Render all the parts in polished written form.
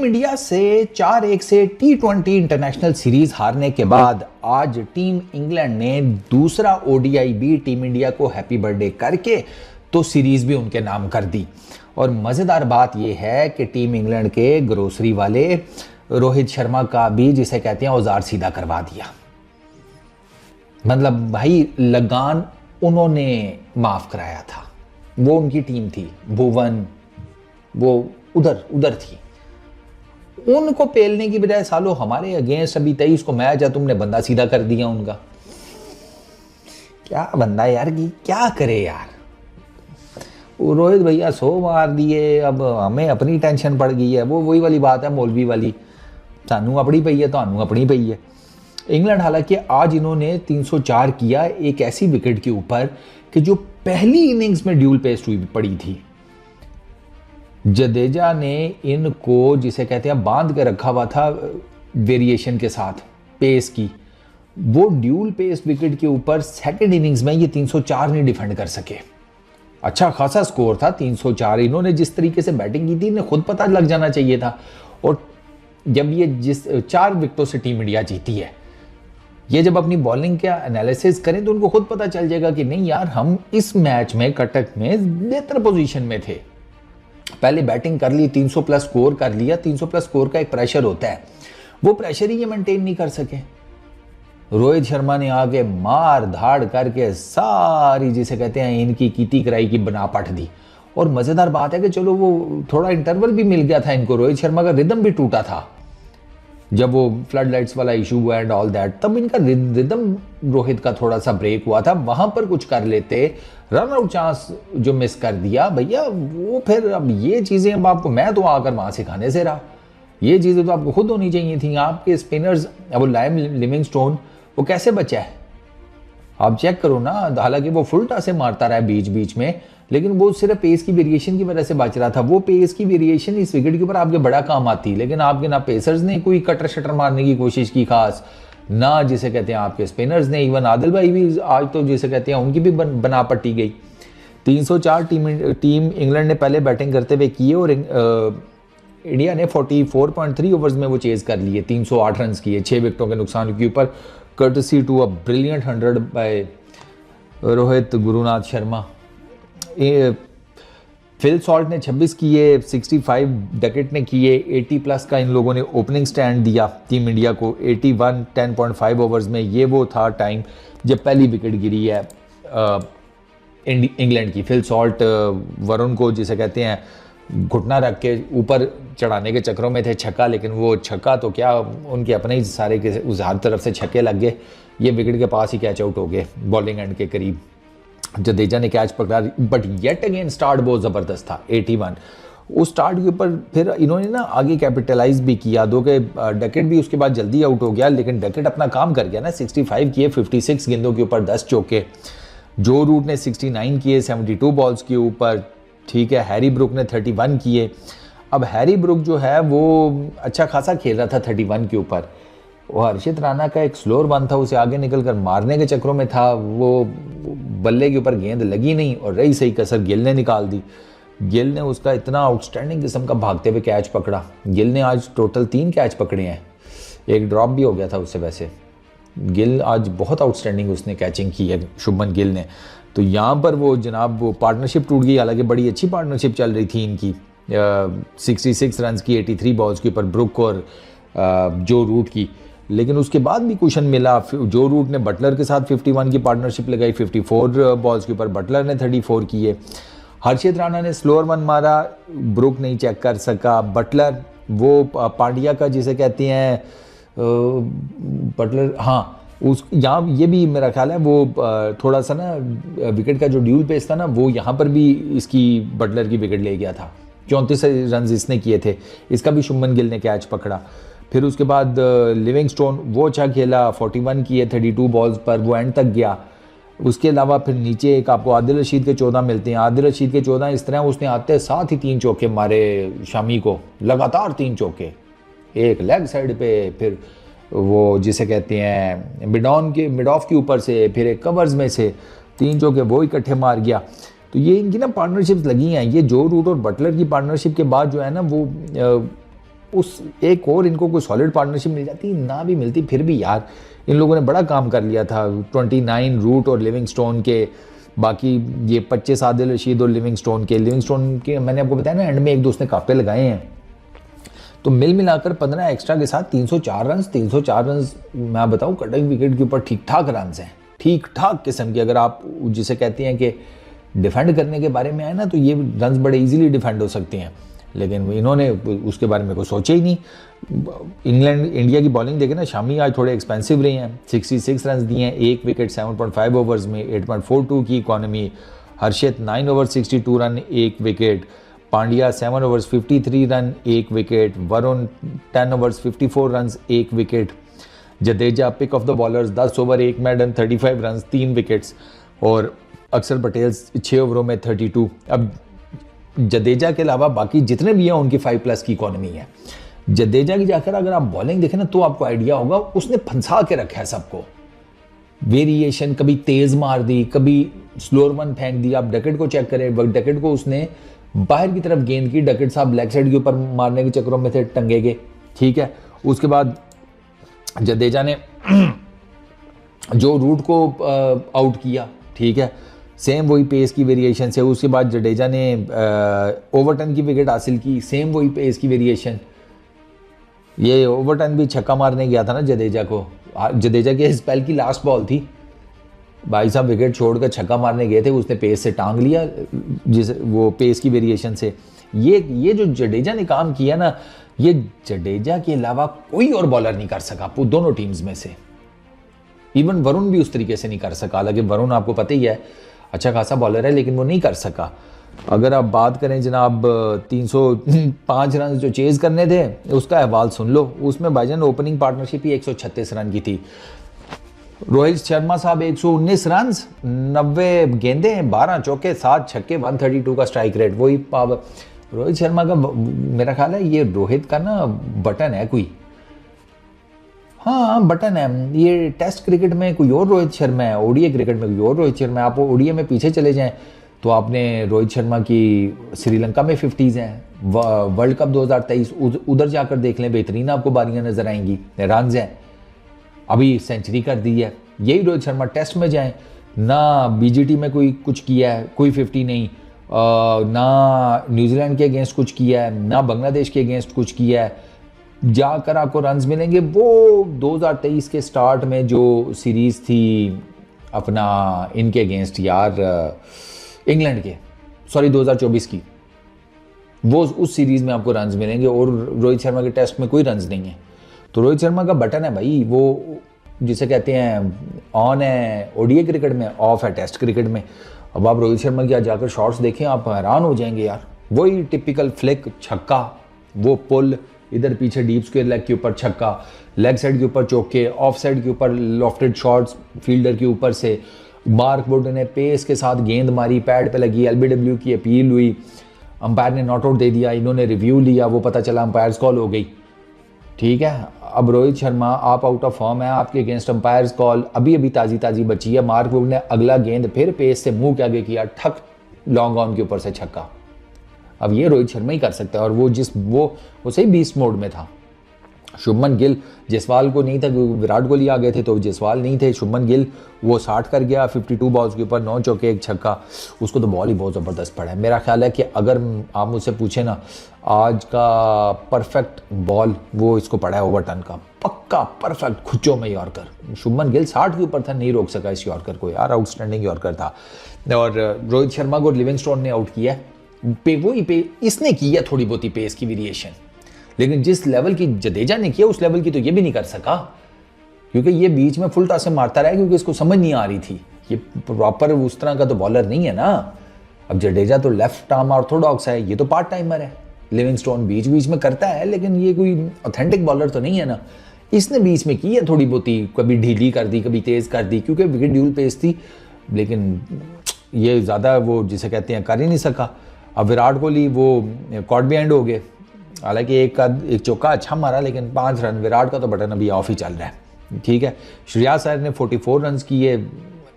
Team India से 4-1 से T20 international series हारने के बाद आज टीम इंग्लैंड ने दूसरा ओडीआई भी टीम इंडिया को हैप्पी बर्थडे करके तो सीरीज भी उनके नाम कर दी। और मजेदार बात यह है कि टीम इंग्लैंड के ग्रोसरी वाले रोहित शर्मा का भी, जिसे कहते हैं, औजार सीधा करवा दिया। मतलब भाई लगान उन्होंने माफ कराया था। वो उनकी टीम थी, भुवन वो उधर थी। उनको पेलने की बजाय सालों हमारे अगेंस्ट अभी 23 को मैच है, तुमने बंदा सीधा कर दिया उनका। क्या बंदा यार, की क्या करे यार। वो रोहित भैया 100 मार दिए, अब हमें अपनी टेंशन पड़ गई है। वो वही वाली बात है मौलवी वाली, सानू अपनी पई है तो अपनी पई है। इंग्लैंड हालांकि आज इन्होंने 304 किया एक ऐसी विकेट के ऊपर कि जो पहली इनिंग्स में ड्यूल पेस्ट हुई पड़ी थी। जडेजा ने इनको, जिसे कहते हैं, बांध के रखा हुआ था वेरिएशन के साथ पेस की। वो ड्यूल पेस विकेट के ऊपर सेकंड इनिंग्स में ये 304 नहीं डिफेंड कर सके। अच्छा खासा स्कोर था 304। इन्होंने जिस तरीके से बैटिंग की थी, इन्हें खुद पता लग जाना चाहिए था। और जब ये जिस 4 विकेटों से टीम इंडिया जीती है, ये जब अपनी बॉलिंग का एनालिसिस करें तो उनको खुद पता चल जाएगा कि नहीं यार, हम इस मैच में कटक में बेहतर पोजीशन में थे। पहले बैटिंग कर ली, 300 प्लस स्कोर कर लिया। 300 प्लस स्कोर का एक प्रेशर होता है, वो प्रेशर ही ये मेंटेन नहीं कर सके। रोहित शर्मा ने आगे मार धाड़ करके सारी, जिसे कहते हैं, इनकी कीती कराई की बना पट दी। और मजेदार बात है कि चलो वो थोड़ा इंटरवल भी मिल गया था इनको, रोहित शर्मा का रिदम भी टूटा था जब वो फ्लड लाइट्स वाला इशू हुआ एंड ऑल दैट, तब इनका रिदम रोहित का थोड़ा सा ब्रेक हुआ था। वहां पर कुछ कर लेते, रन आउट चांस जो मिस कर दिया भैया, वो फिर अब ये चीजें अब आपको, मैं तो आकर वहां सिखाने से रहा, ये चीजें तो आपको खुद होनी चाहिए थी। आपके स्पिनर्स, अब वो लाइम लिविंगस्टोन वो कैसे बचा है आप चेक करो ना। हालांकि वो फुल टॉस से मारता रहा बीच बीच में, लेकिन वो सिर्फ पेस की वेरिएशन की वजह से बच रहा था। वो पेस की वेरिएशन इस विकेट के ऊपर आपके बड़ा काम आती, लेकिन आपके ना पेसर्स ने कोई कटर शटर मारने की कोशिश की खास, ना जिसे कहते हैं आपके स्पिनर्स ने। इवन आदिल भाई भी आज तो, जिसे कहते हैं, उनकी भी बना पट्टी गई। 304 टीम इंग्लैंड ने पहले बैटिंग करते हुए किए और इंडिया ने 44.3 ओवर्स में वो चेज कर लिए। 308 रन किए 6 विकेटों के नुकसान के ऊपर, courtesy to a brilliant 100 by Rohit Gurunath Sharma. Phil Salt ने 26 किए, 65 डकेट ने किए, 80 प्लस का इन लोगों ने ओपनिंग स्टैंड दिया टीम इंडिया को। 81 10.5 ओवर्स में ये वो था टाइम जब पहली विकेट गिरी है इंग्लैंड की। फिल सॉल्ट वरुण को, जिसे कहते हैं, घुटना रख के ऊपर चढ़ाने के चक्करों में थे छक्का, लेकिन वो छक्का तो क्या, उनके अपने ही सारे के उस हर तरफ से छक्के लग गए। ये विकेट के पास ही कैच आउट हो गए बॉलिंग एंड के करीब। जडेजा ने कैच पकड़ा, बट येट अगेन स्टार्ट बहुत ज़बरदस्त था 81। उस स्टार्ट के ऊपर फिर इन्होंने ना आगे कैपिटलाइज भी किया। दो के डकेट भी उसके बाद जल्दी आउट हो गया, लेकिन डकेट अपना काम कर गया ना। 65 किए 56 गेंदों के ऊपर 10 चौके। जो रूट ने 69 किए 72 बॉल्स के ऊपर, ठीक है। हैरी ब्रुक ने 31 किए। अब हैरी ब्रुक जो है वो अच्छा खासा खेल रहा था 31 के ऊपर। वो हर्षित राणा का एक स्लोअर वन था, उसे आगे निकल कर मारने के चक्करों में था, वो बल्ले के ऊपर गेंद लगी नहीं और रही सही कसर गिल ने निकाल दी। गिल ने उसका इतना आउटस्टैंडिंग किस्म का भागते हुए कैच पकड़ा। गिल ने आज टोटल 3 कैच पकड़े हैं, एक ड्रॉप भी हो गया था उससे। वैसे गिल आज बहुत आउटस्टैंडिंग उसने कैचिंग की है, शुभमन गिल ने। तो यहाँ पर वो जनाब वो पार्टनरशिप टूट गई। हालांकि बड़ी अच्छी पार्टनरशिप चल रही थी इनकी। 66 रन की 83 बॉल्स के ऊपर ब्रुक और जो रूट की, लेकिन उसके बाद भी कुशन मिला। जो रूट ने बटलर के साथ 51 की पार्टनरशिप लगाई, 54 बॉल्स के ऊपर बटलर ने 34 किए। हर्षित राणा ने स्लोअर वन मारा, ब्रुक नहीं चेक कर सका। बटलर वो पांड्या का, जिसे कहते हैं, बटलर, हाँ, उस यहाँ ये भी मेरा ख्याल है वो थोड़ा सा ना विकेट का जो ड्यूल पेस था ना, वो यहाँ पर भी इसकी बटलर की विकेट ले गया था। 34 रन इसने किए थे, इसका भी शुभमन गिल ने कैच पकड़ा। फिर उसके बाद लिविंगस्टोन वो अच्छा खेला, 41 किए 32 बॉल्स पर, वो एंड तक गया। उसके अलावा फिर नीचे एक आपको आदिल रशीद के 14 मिलते हैं। आदिल रशीद के 14 इस तरह उसने आते साथ ही 3 चौके मारे शामी को, लगातार 3 चौके, एक लेग साइड पे, फिर वो जिसे कहते हैं मिड ऑफ के ऊपर से, फिर एक कवर्स में से 3 चौके वो इकट्ठे मार गया। तो ये इनकी ना पार्टनरशिप्स लगी हैं। ये जो रूट और बटलर की पार्टनरशिप के बाद जो है ना, वो उस एक और इनको कोई सॉलिड पार्टनरशिप मिल जाती, ना भी मिलती फिर भी यार इन लोगों ने बड़ा काम कर लिया था। 29 रूट और लिविंगस्टोन के, बाकी ये 25 आदिल रशीद और लिविंगस्टोन के मैंने आपको बताया ना एंड में एक दो उसने कापे लगाए हैं। तो मिल मिलाकर 15 एक्स्ट्रा के साथ 304 रन मैं बताऊं कटिंग विकेट के ऊपर ठीक ठाक रन हैं, ठीक ठाक किस्म के। अगर आप जिसे कहते हैं कि डिफेंड करने के बारे में आए ना, तो ये रन बड़े इजीली डिफेंड हो सकते हैं, लेकिन इन्होंने उसके बारे में कोई सोचा ही नहीं। इंडिया की बॉलिंग देखें ना, शामी आज थोड़े एक्सपेंसिव रहे हैं, 66 रन दिए हैं, 1 विकेट 7.5 ओवर्स में, 8.42 की economy. Harshit 9 over 62 run 1 wicket, Pandya 7 overs 53 run 1 wicket, Varun 10 overs 54 run 1 wicket, Jadeja pick of the bowlers 10 over 1 maiden 35 run 3 wickets, और अक्षर पटेल 6 ओवरों में 32। अब जडेजा के अलावा बाकी जितने भी हैं उनकी 5+ की इकॉनमी है। जडेजा की जाकर अगर आप बॉलिंग देखें ना, तो आपको आइडिया होगा, उसने फंसा के रखा है सबको। वेरिएशन, कभी तेज मार दी, कभी स्लोअर वन फेंक दी। आप डकेट को चेक करें, डकेट को उसने बाहर की तरफ गेंद की, डकेट साहब लेग साइड के ऊपर मारने के चक्करों में थे टंगे गए, ठीक है। उसके बाद जडेजा ने जो रूट को आउट किया, ठीक है, सेम वही पेस की वेरिएशन से। उसके बाद जडेजा ने ओवरटन की विकेट हासिल की, सेम वही पेस की वेरिएशन। ये ओवरटन भी छक्का मारने गया था ना जडेजा को, जडेजा के स्पेल की लास्ट बॉल थी, भाई साहब विकेट छोड़कर छक्का मारने गए थे, उसने पेस से टांग लिया, जिस वो पेस की वेरिएशन से। ये जो जडेजा ने काम किया ना, ये जडेजा के अलावा कोई और बॉलर नहीं कर सका दोनों टीम्स में से। इवन वरुण भी उस तरीके से नहीं कर सका, हालांकि वरुण आपको पता ही है अच्छा खासा बॉलर है, लेकिन वो नहीं कर सका। अगर आप बात करें जनाब 305 रन जो चेज करने थे, उसका अहवाल सुन लो। उसमें भाईजान ओपनिंग पार्टनरशिप ही 136 रन की थी। रोहित शर्मा साहब 119 रन, 90 गेंदें, 12 चौके, 7 छक्के, 132 का स्ट्राइक रेट। वही पावर रोहित शर्मा का, मेरा ख्याल है ये रोहित का ना बटन है कोई, हाँ बटन है। ये टेस्ट क्रिकेट में कोई और रोहित शर्मा है, ओडीआई क्रिकेट में कोई और रोहित शर्मा है। आप ओडीआई में पीछे चले जाएं तो आपने रोहित शर्मा की श्रीलंका में 50s हैं, वर्ल्ड कप 2023 उधर जाकर देख लें, बेहतरीन आपको बारियां नजर आएंगी, रन हैं, अभी सेंचुरी कर दी है। यही रोहित शर्मा टेस्ट में जाएं, ना बीजीटी में कोई कुछ किया है, कोई 50 नहीं, ना न्यूजीलैंड के अगेंस्ट कुछ किया है, ना बांग्लादेश के अगेंस्ट कुछ किया है। जाकर आपको रन्स मिलेंगे वो 2023 के स्टार्ट में जो सीरीज़ थी अपना इनके अगेंस्ट यार, इंग्लैंड के, सॉरी 2024 की, वो उस सीरीज़ में आपको रन्स मिलेंगे। और रोहित शर्मा के टेस्ट में कोई रन्स नहीं है। तो रोहित शर्मा का बटन है भाई, वो जिसे कहते हैं ऑन है ओडीआई क्रिकेट में, ऑफ है टेस्ट क्रिकेट में। अब आप रोहित शर्मा की आज जाकर शॉट्स देखें, आप हैरान हो जाएंगे यार। वही टिपिकल फ्लिक, छक्का, वो पुल, इधर पीछे डीप स्क्वायर लेग के ऊपर छक्का, लेग साइड के ऊपर चौके, ऑफ साइड के ऊपर लॉफ्टेड शॉट्स फील्डर के ऊपर से। मार्क वुड ने पेस के साथ गेंद मारी, पैड पे लगी, एलबीडब्ल्यू की अपील हुई, अंपायर ने नॉट आउट दे दिया, इन्होंने रिव्यू लिया, वो पता चला अंपायर्स कॉल हो गई, ठीक है। अब रोहित शर्मा आप आउट ऑफ फॉर्म है, आपके अगेंस्ट अंपायर्स कॉल अभी अभी ताज़ी बची है। मार्क वुड ने अगला गेंद फिर पेस से मुंह के आगे किया, ठक, लॉन्ग ऑन के ऊपर से छक्का। अब ये रोहित शर्मा ही कर सकता है, और वो सही बीस्ट मोड में था। शुभमन गिल, जयसवाल को नहीं था, विराट कोहली आ गए थे तो जयसवाल नहीं थे। शुभमन गिल वो 60 कर गया 52 बॉल्स के ऊपर, 9 चौके 1 छक्का। उसको तो बॉल ही बहुत ज़बरदस्त पड़ा है। मेरा ख्याल है कि अगर आप मुझसे पूछे ना, आज का परफेक्ट बॉल वो इसको पड़ा है ओवरटन का, पक्का परफेक्ट खुच्चों में यॉर्कर। शुभमन गिल 60 के ऊपर था, नहीं रोक सका इस यॉर्कर को यार, आउटस्टैंडिंग यॉर्कर था। और रोहित शर्मा को लिविंगस्टोन ने आउट किया, इसने की है थोड़ी बहुत ही पेस की वेरिएशन, लेकिन जिस लेवल की जडेजा ने किया उस लेवल की तो ये भी नहीं कर सका, क्योंकि ये बीच में फुल टॉस से मारता रहा, क्योंकि इसको समझ नहीं आ रही थी। ये प्रॉपर उस तरह का तो बॉलर नहीं है ना। अब जडेजा तो लेफ्ट आर्म ऑर्थोडॉक्स है, ये तो पार्ट टाइमर है। लिविंगस्टोन बीच बीच में करता है, लेकिन ये कोई ऑथेंटिक बॉलर तो नहीं है ना। इसने बीच में की है थोड़ी बहुत ही, कभी ढीली कर दी, कभी तेज कर दी, क्योंकि विकेट ड्यूल पेस थी, लेकिन ये ज़्यादा वो जिसे कहते हैं कर ही नहीं सका। अब विराट कोहली वो कॉट बिहाइंड हो गए, हालांकि एक चौका अच्छा मारा, लेकिन 5 रन। विराट का तो बटन अभी ऑफ ही चल रहा है, ठीक है। श्रेयस अय्यर ने 44 रन किए,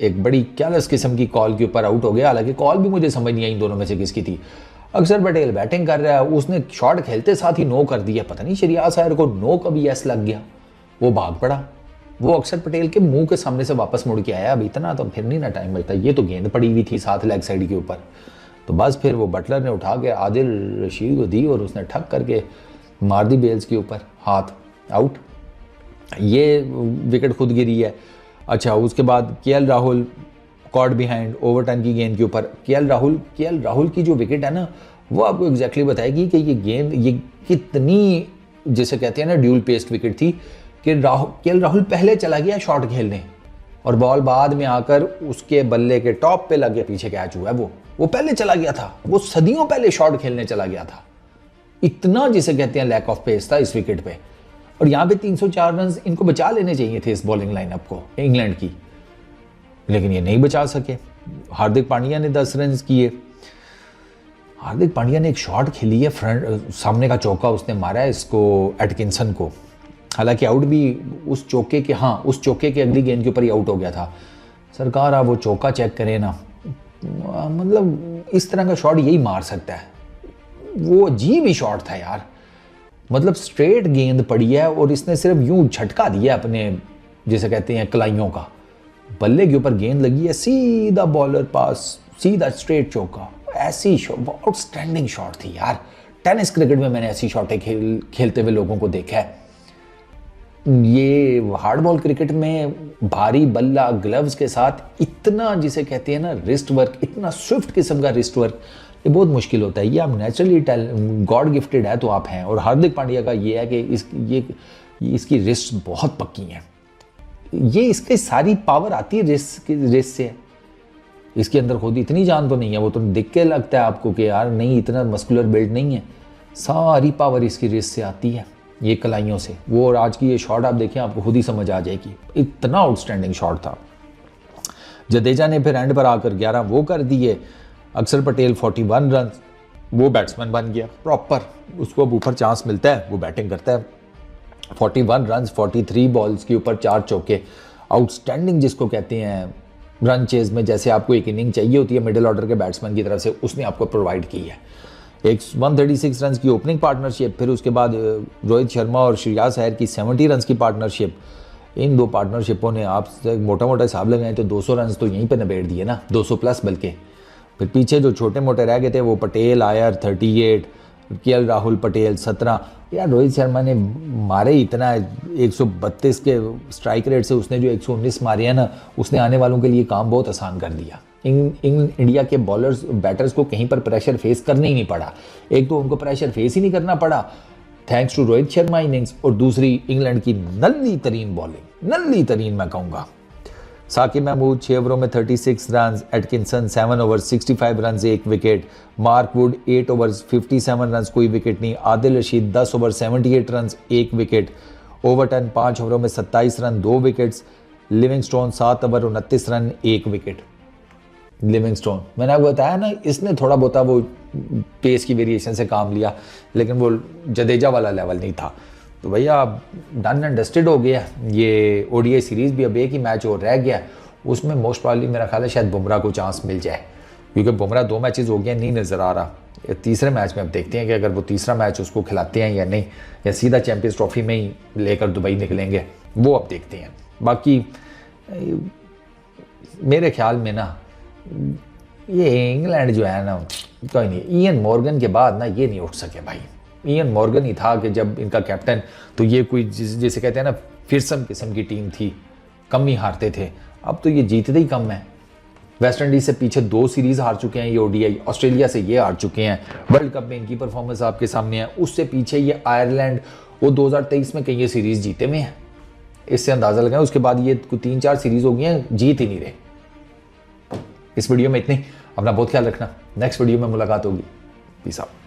एक बड़ी केयरलेस किस्म की कॉल के ऊपर आउट हो गया। हालांकि कॉल भी मुझे समझ नहीं आई इन दोनों में से किसकी थी। अक्षर पटेल बैटिंग कर रहा है, उसने शॉट खेलते साथ ही नो कर दिया, पता नहीं शरियास अयर को नो कभी यस लग गया, वो भाग पड़ा। वो अक्षर पटेल के मुंह के सामने से वापस मुड़ के आया। अब इतना तो फिर नहीं ना टाइम मिलता, ये तो गेंद पड़ी हुई थी साथ लेग साइड के ऊपर। तो बस फिर वो बटलर ने उठा के आदिल रशीद को दी और उसने ठक करके मार दी बेल्स के ऊपर, हाथ आउट। ये विकेट खुद गिरी है। अच्छा, उसके बाद KL Rahul caught behind overturn की गेंद के ऊपर। केएल राहुल की जो विकेट है ना, वो आपको एग्जैक्टली बताएगी कि ये गेंद ये कितनी, जैसे कहते हैं ना, ड्यूल पेस्ट विकेट थी कि केएल राहुल पहले चला गया शॉट खेलने और बॉल बाद में आकर उसके बल्ले के टॉप पे लग गया, पीछे कैच हुआ है। वो पहले चला गया था, वो सदियों पहले शॉट खेलने चला गया था। इतना जिसे कहते हैं लैक ऑफ पेस था इस विकेट पे। और यहाँ पे 304 रन इनको बचा लेने चाहिए थे इस बॉलिंग लाइनअप को इंग्लैंड की, लेकिन ये नहीं बचा सके। हार्दिक पांड्या ने 10 रन किए। हार्दिक पांड्या ने एक शॉट खेली है, फ्रंट सामने का चौका उसने मारा है इसको एटकिंसन को, हालांकि आउट भी उस चौके के, हाँ उस चौके के अगली गेंद के ऊपर ही आउट हो गया था। सरकार आप वो चौका चेक करें ना, मतलब इस तरह का शॉट यही मार सकता है। वो अजीब ही शॉट था यार, मतलब स्ट्रेट गेंद पड़ी है और इसने सिर्फ यूं झटका दिया अपने, जैसे कहते हैं कलाइयों का, बल्ले के ऊपर गेंद लगी है, सीधा बॉलर पास, सीधा स्ट्रेट चौका। ऐसी शॉट, आउटस्टैंडिंग शॉट थी यार। टेनिस क्रिकेट में मैंने ऐसी शॉटें खेलते हुए लोगों को देखा है। ये हार्ड बॉल क्रिकेट में भारी बल्ला ग्लव्स के साथ इतना, जिसे कहते हैं ना रिस्ट वर्क, इतना स्विफ्ट किस्म का रिस्ट वर्क, ये बहुत मुश्किल होता है। ये आप नेचुरली गॉड गिफ्टेड है तो आप हैं। और हार्दिक पांड्या का ये है कि इसकी रिस्ट बहुत पक्की हैं। ये इसकी सारी पावर आती है रिस्ट से। इसके अंदर खुद इतनी जान तो नहीं है, वो तो दिख के लगता है आपको कि यार नहीं इतना मस्कुलर बिल्ड नहीं है। सारी पावर इसकी रिस्ट से आती है, ये कलाइयों से। वो और आज की ये शॉट आप देखें, आपको खुद ही समझ आ जाएगी, इतना आउटस्टैंडिंग शॉट था। जडेजा ने फिर एंड पर आकर 11 वो कर दिए। अक्षर पटेल 41 रन, वो बैट्समैन बन गया प्रॉपर, उसको अब ऊपर चांस मिलता है, वो बैटिंग करता है। 41 रन 43 बॉल्स के ऊपर 4 चौके, आउटस्टैंडिंग जिसको कहते हैं रन चेज में। जैसे आपको एक इनिंग चाहिए होती है मिडिल ऑर्डर के बैट्समैन की तरफ से, उसने आपको प्रोवाइड की है। एक 136 रन की ओपनिंग पार्टनरशिप, फिर उसके बाद रोहित शर्मा और श्रेयस अय्यर की 70 रन की पार्टनरशिप। इन दो पार्टनरशिपों ने आप मोटा मोटा हिसाब लगाएं तो 200 रन तो यहीं पे निबेड़ दिए ना, 200 प्लस। बल्कि फिर पीछे जो छोटे मोटे रह गए थे वो पटेल आयर 38, केएल राहुल पटेल 17। यार रोहित शर्मा ने मारे इतना, 132 के स्ट्राइक रेट से उसने जो 119 मारे हैं ना, उसने आने वालों के लिए काम बहुत आसान कर दिया। इंडिया के बॉलर्स बैटर्स को कहीं पर प्रेशर फेस करने ही नहीं पड़ा। एक तो उनको प्रेशर फेस ही नहीं करना पड़ा thanks to Rohit Sharma innings, और दूसरी इंग्लैंड की नल्ली तरीन बॉलिंग, नल्ली तरीन मैं कहूँगा। साकिब महमूद 6 ओवरों में 36 run, Atkinson 7 over 65 run 1 wicket, Mark Wood 8 overs 57 run कोई विकेट नहीं, Adil Rashid 10 over 78 run 1 wicket, Overton 5 ओवरों में 27 run 2 wickets, Livingstone 7 over 29 run 1 wicket. Livingstone मैंने आपको बताया ना, इसने थोड़ा बहुत वो पेस की वेरिएशन से काम लिया, लेकिन वो जडेजा वाला लेवल नहीं था। तो भैया डन एंड डस्टेड हो गया। ये ओडीआई सीरीज़ भी अब एक ही मैच और रह गया, उसमें मोस्ट प्रॉब्ली मेरा ख्याल है शायद बुमराह को चांस मिल जाए, क्योंकि बुमराह 2 मैचेस हो गए, नहीं नज़र आ रहा। तीसरे मैच में अब देखते हैं कि अगर वो तीसरा मैच उसको खिलाते हैं या नहीं, या सीधा चैंपियंस ट्रॉफी में ही लेकर दुबई निकलेंगे, वो अब देखते हैं। बाकी मेरे ख्याल में ना ये इंग्लैंड जो है ना, कोई नहीं, इयन मॉर्गन के बाद ना ये नहीं उठ सके भाई। इयन मॉर्गन ही था कि जब इनका कैप्टन, तो ये कोई जैसे कहते हैं ना फिरसम किस्म की टीम थी, कम ही हारते थे। अब तो ये जीतते ही कम है। वेस्ट इंडीज से पीछे 2 सीरीज हार चुके हैं ये ओडीआई, ऑस्ट्रेलिया से ये हार चुके हैं, वर्ल्ड कप में इनकी परफॉर्मेंस आपके सामने है। उससे पीछे ये आयरलैंड, वो 2023 में कई ये सीरीज जीते में है, इससे अंदाजा लगाएं। उसके बाद ये 3-4 सीरीज हो गई हैं, जीत ही नहीं रहे। इस वीडियो में इतनी, अपना बहुत ख्याल रखना, नेक्स्ट वीडियो में मुलाकात होगी। Peace out.